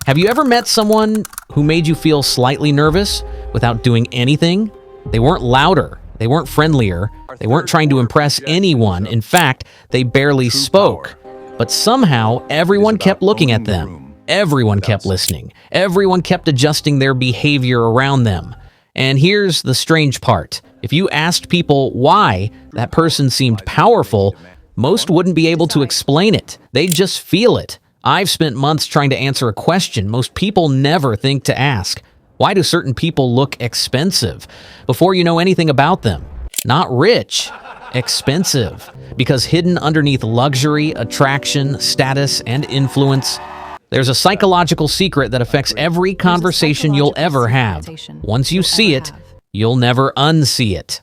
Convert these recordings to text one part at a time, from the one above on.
Have you ever met someone who made you feel slightly nervous without doing anything? They weren't louder, they weren't friendlier, they weren't trying to impress anyone. In fact, they barely spoke. But somehow, everyone kept looking at them. Everyone kept listening. Everyone kept adjusting their behavior around them. And here's the strange part. If you asked people why that person seemed powerful, most wouldn't be able to explain it. They'd just feel it. I've spent months trying to answer a question most people never think to ask. Why do certain people look expensive? Before you know anything about them. Not rich, expensive. Because hidden underneath luxury, attraction, status, and influence, there's a psychological secret that affects every conversation you'll ever have. Once you see it, you'll never unsee it.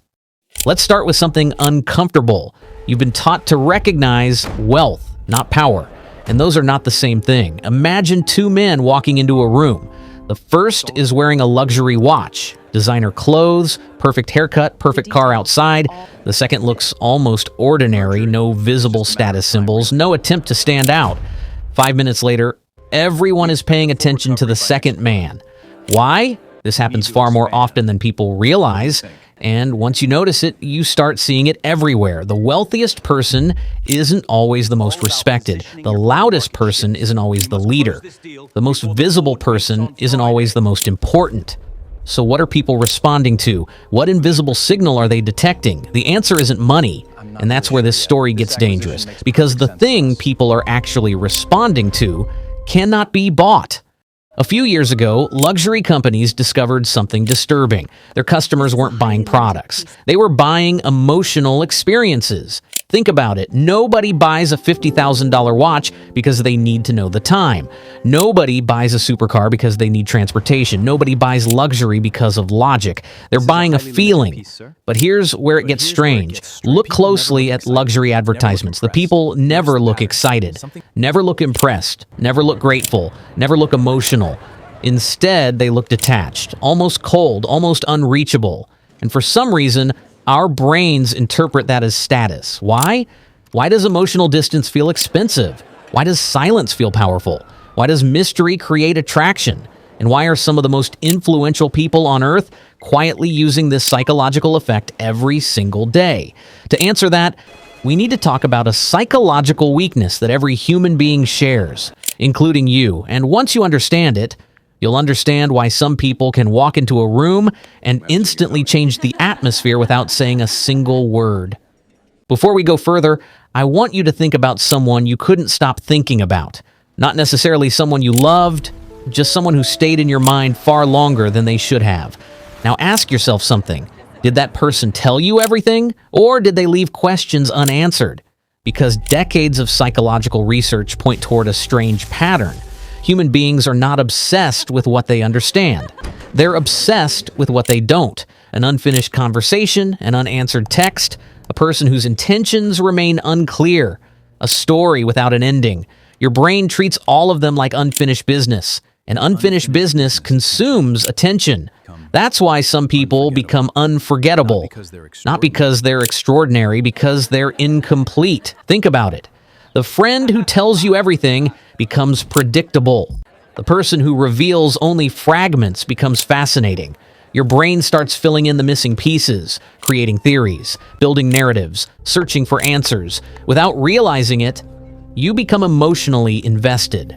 Let's start with something uncomfortable. You've been taught to recognize wealth, not power. And those are not the same thing. Imagine two men walking into a room. The first is wearing a luxury watch, designer clothes, perfect haircut, perfect car outside. The second looks almost ordinary, no visible status symbols, no attempt to stand out. 5 minutes later, everyone is paying attention to the second man. Why? This happens far more often than people realize. And once you notice it, you start seeing it everywhere. The wealthiest person isn't always the most respected. The loudest person isn't always the leader. The most visible person isn't always the most important. So what are people responding to? What invisible signal are they detecting? The answer isn't money. And that's where this story gets dangerous. Because the thing people are actually responding to cannot be bought. A few years ago, luxury companies discovered something disturbing. Their customers weren't buying products. They were buying emotional experiences. Think about it. Nobody buys a $50,000 watch because they need to know the time. Nobody buys a supercar because they need transportation. Nobody buys luxury because of logic. They're buying a feeling. But here's where it gets strange. Look closely at luxury advertisements. The people never look excited, never look impressed, never look grateful, never look emotional. Instead, they look detached, almost cold, almost unreachable. And for some reason, our brains interpret that as status. Why? Why does emotional distance feel expensive? Why does silence feel powerful? Why does mystery create attraction? And why are some of the most influential people on Earth quietly using this psychological effect every single day? To answer that, we need to talk about a psychological weakness that every human being shares, including you. And once you understand it, you'll understand why some people can walk into a room and instantly change the atmosphere without saying a single word. Before we go further, I want you to think about someone you couldn't stop thinking about. Not necessarily someone you loved, just someone who stayed in your mind far longer than they should have. Now ask yourself something. Did that person tell you everything, or did they leave questions unanswered? Because decades of psychological research point toward a strange pattern. Human beings are not obsessed with what they understand. They're obsessed with what they don't. An unfinished conversation, an unanswered text, a person whose intentions remain unclear, a story without an ending. Your brain treats all of them like unfinished business, and unfinished business consumes attention. That's why some people become unforgettable. Not because they're extraordinary, because they're incomplete. Think about it. The friend who tells you everything becomes predictable. The person who reveals only fragments becomes fascinating. Your brain starts filling in the missing pieces, creating theories, building narratives, searching for answers. Without realizing it, you become emotionally invested.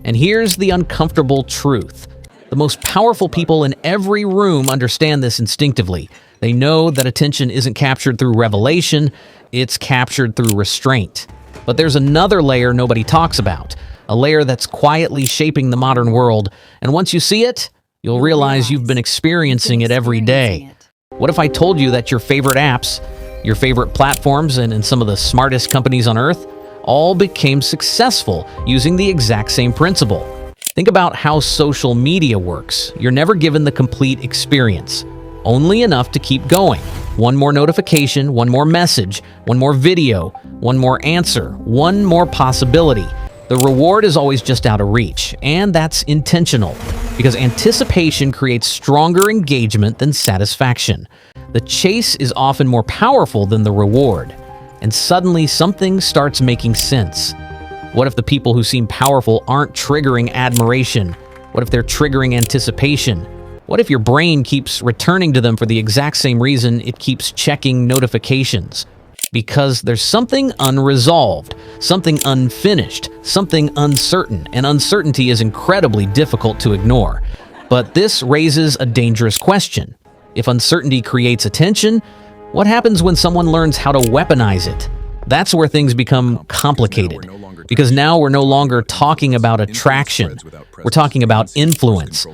And here's the uncomfortable truth. The most powerful people in every room understand this instinctively. They know that attention isn't captured through revelation, it's captured through restraint. But there's another layer nobody talks about, a layer that's quietly shaping the modern world. And once you see it, you'll realize you've been experiencing it every day. What if I told you that your favorite apps, your favorite platforms, and some of the smartest companies on Earth all became successful using the exact same principle? Think about how social media works. You're never given the complete experience, only enough to keep going. One more notification, one more message, one more video, one more answer, one more possibility. The reward is always just out of reach, and that's intentional, because anticipation creates stronger engagement than satisfaction. The chase is often more powerful than the reward, and suddenly something starts making sense. What if the people who seem powerful aren't triggering admiration? What if they're triggering anticipation? What if your brain keeps returning to them for the exact same reason it keeps checking notifications? Because there's something unresolved, something unfinished, something uncertain, and uncertainty is incredibly difficult to ignore. But this raises a dangerous question. If uncertainty creates attention, what happens when someone learns how to weaponize it? That's where things become complicated. Because now we're no longer talking about attraction. We're talking about influence.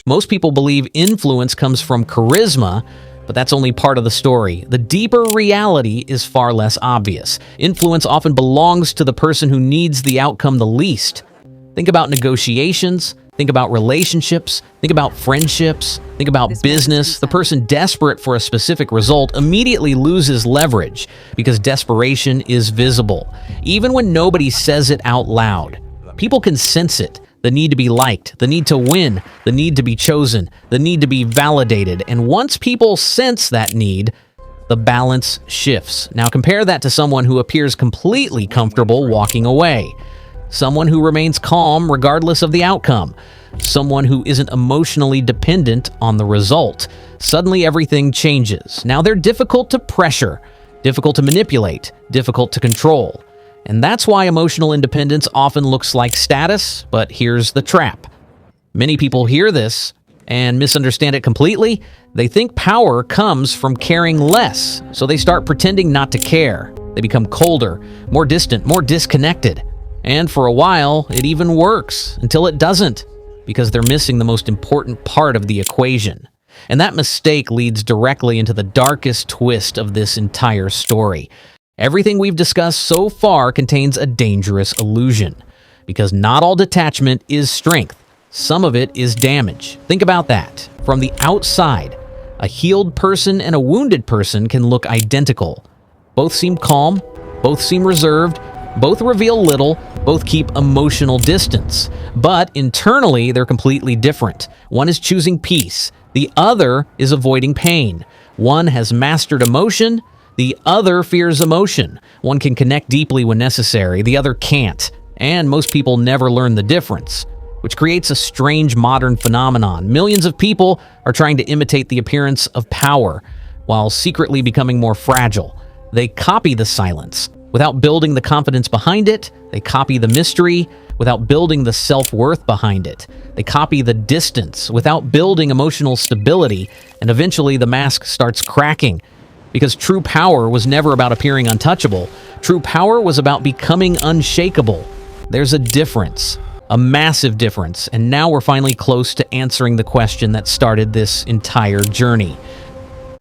Most people believe influence comes from charisma, but that's only part of the story. The deeper reality is far less obvious. Influence often belongs to the person who needs the outcome the least. Think about negotiations, think about relationships, think about friendships, think about business. The person desperate for a specific result immediately loses leverage because desperation is visible. Even when nobody says it out loud, people can sense it. The need to be liked, the need to win, the need to be chosen, the need to be validated. And once people sense that need, the balance shifts. Now compare that to someone who appears completely comfortable walking away. Someone who remains calm regardless of the outcome. Someone who isn't emotionally dependent on the result. Suddenly everything changes. Now they're difficult to pressure, difficult to manipulate, difficult to control. And that's why emotional independence often looks like status, but here's the trap. Many people hear this and misunderstand it completely. They think power comes from caring less, so they start pretending not to care. They become colder, more distant, more disconnected. And for a while, it even works, until it doesn't, because they're missing the most important part of the equation. And that mistake leads directly into the darkest twist of this entire story. Everything we've discussed so far contains a dangerous illusion, because not all detachment is strength. Some of it is damage. Think about that. From the outside, a healed person and a wounded person can look identical. Both seem calm, both seem reserved, both reveal little, both keep emotional distance. But internally, they're completely different. One is choosing peace. The other is avoiding pain. One has mastered emotion. The other fears emotion. One can connect deeply when necessary. The other can't. And most people never learn the difference, which creates a strange modern phenomenon. Millions of people are trying to imitate the appearance of power while secretly becoming more fragile. They copy the silence without building the confidence behind it. They copy the mystery without building the self-worth behind it. They copy the distance without building emotional stability, and eventually the mask starts cracking. Because true power was never about appearing untouchable. True power was about becoming unshakable. There's a difference, a massive difference, and now we're finally close to answering the question that started this entire journey.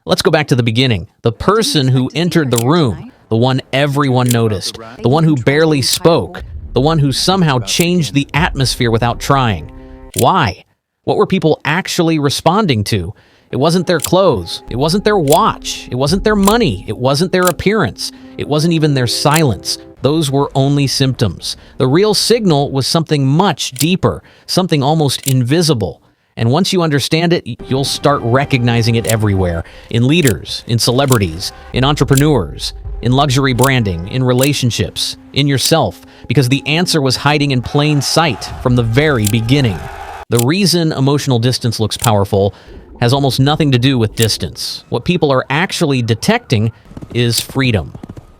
Let's go back to the beginning. The person who entered the room, the one everyone noticed, the one who barely spoke, the one who somehow changed the atmosphere without trying. Why? What were people actually responding to? It wasn't their clothes. It wasn't their watch. It wasn't their money. It wasn't their appearance. It wasn't even their silence. Those were only symptoms. The real signal was something much deeper, something almost invisible. And once you understand it, you'll start recognizing it everywhere. In leaders, in celebrities, in entrepreneurs, in luxury branding, in relationships, in yourself, because the answer was hiding in plain sight from the very beginning. The reason emotional distance looks powerful has almost nothing to do with distance. What people are actually detecting is freedom.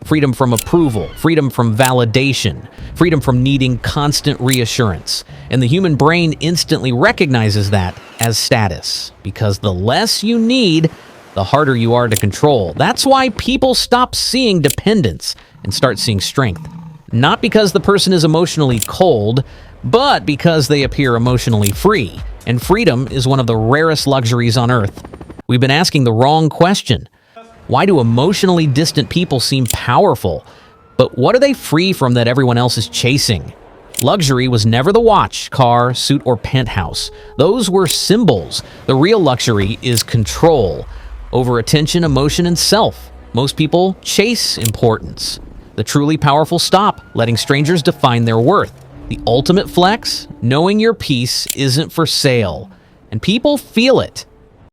Freedom from approval, freedom from validation, freedom from needing constant reassurance. And the human brain instantly recognizes that as status, because the less you need, the harder you are to control. That's why people stop seeing dependence and start seeing strength. Not because the person is emotionally cold, but because they appear emotionally free. And freedom is one of the rarest luxuries on earth. We've been asking the wrong question. Why do emotionally distant people seem powerful? But what are they free from that everyone else is chasing? Luxury was never the watch, car, suit, or penthouse. Those were symbols. The real luxury is control over attention, emotion, and self. Most people chase importance. The truly powerful stop letting strangers define their worth. The ultimate flex, knowing your peace isn't for sale. And people feel it.